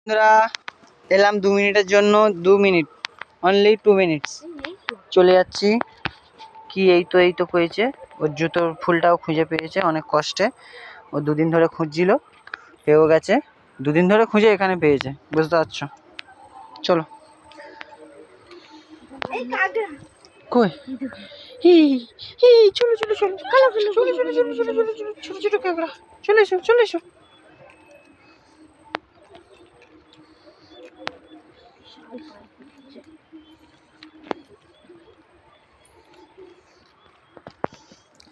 বন্ধুরা এলাম 2 মিনিটের জন্য, 2 মিনিট, অনলি 2 মিনিটস। চলে যাচ্ছি। কি এই তো পেয়েছে, ওর জুতোর ফুলটাও খুঁজে পেয়েছে অনেক কষ্টে। ও 2 দিন ধরে খুঁজছিল, পেয়েও গেছে। 2 দিন ধরে খুঁজে এখানে পেয়েছে, বুঝতে পারছো? চলো। কই চলো চলো চলো চলো চলো চলো চলো চলো চলো ছোট ছোট কাঁকড়া, চলে এসো চলে এসো।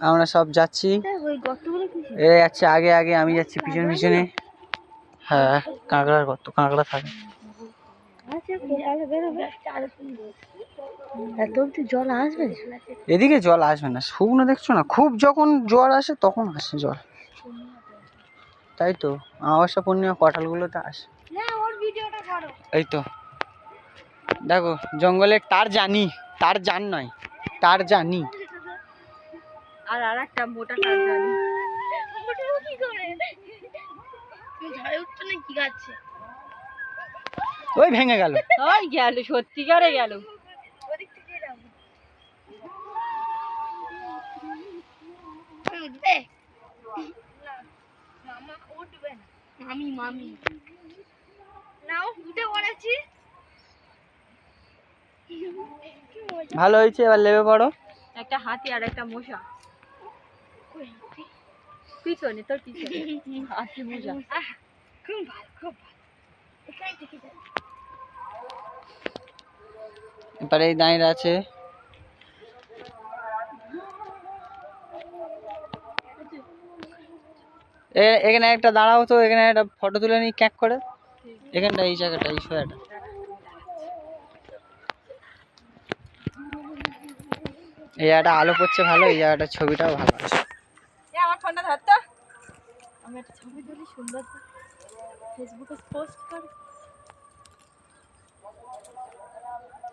আমরা সব যাচ্ছি, এ যাচ্ছে আগে আগে, আমি যাচ্ছি পিছনে পিছনে। হ্যাঁ, কাঁকড়ার গর্ত, কাঁকড়া থাকে। জল আসবে এদিকে, জল আসবে না, শুকনো দেখছো না, খুব যখন জল আসে তখন আসে জল। তাই তো অমাবস্যা পূর্ণিমা কটালগুলোতে আসে। এই তো দেখো, জঙ্গলের তার জানি, তার জান নয়, তার জানি। আর একটা মোটা তার জানি। ওই ভেঙে গেল, ওই গেল, সত্যিকারে গেল। ভালো হয়েছে, এবার লেবে পড়ো। একটা হাতি আর একটা মশা পিছনে, তোর পিছনে হাতি মশা। এবারে এই দাঁড়িয়ে আছে। এখানে একটা দাঁড়াও তো, এখানে একটা ফটো তুলে নি ক্যাক করে। এখানটা, এই জায়গাটা, এই সোয়াটা। এই জায়গাটা আলো পড়ছে ভালো, এই জায়গাটার ছবিটাও ভালো আছে। আমার ফোনটা ধরতো, আমি একটা ছবি তুলি সুন্দর, ফেসবুকে পোস্ট করি।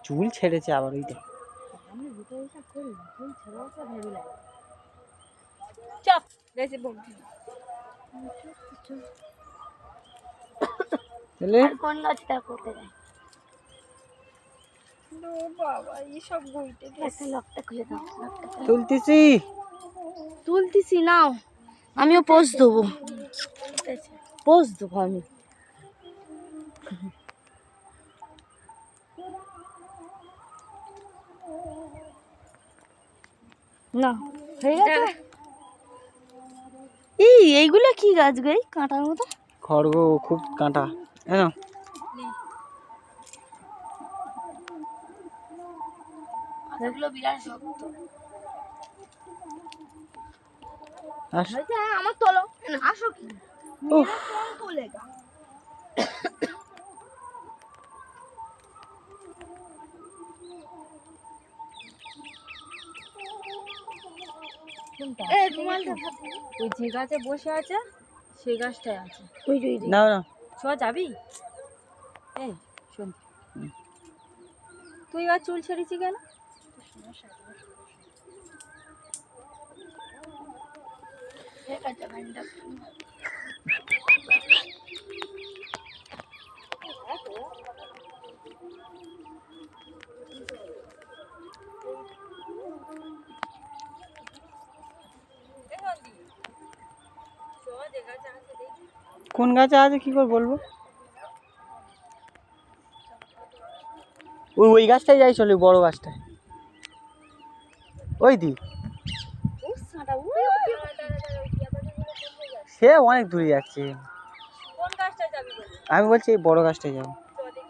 চুল ছেড়েছে আবার, ওইটা আমি ভিডিও হিসাব করি, চুল ছেড়েও তো ভেবে লাগে। চাপ বেশি বলছি কোন গাছটা করতে যায়। বাবা এইসব বইতে একটা লকটা খুলে দাও। তুলতেছি নাও, আমিও পোজ দেবো, পোজ দেবো আমি। না হয়ে গেছে। এইগুলো কি গাছ গো, কাঁটার মতো? খড়গ, খুব কাঁটা। হ্যাঁ, এগুলো বিরাট শক্ত। আমার তোলো, আসো কি তোলেগা। ওই যে গাছে বসে আছে সেই গাছটাই আছে। না না, ছোঁয়া যাবি? এই শোন, তুই এবার চুল ছেড়েছি কেন? কোন গাছে আছে কি করে বলবো? ওই গাছটাই যাই, চলে বড় গাছটায়, ওই দি সে অনেক দূরে যাচ্ছে। কোন গাছটা যাবি? আমি বলছি এই বড় গাছটায় যাবো।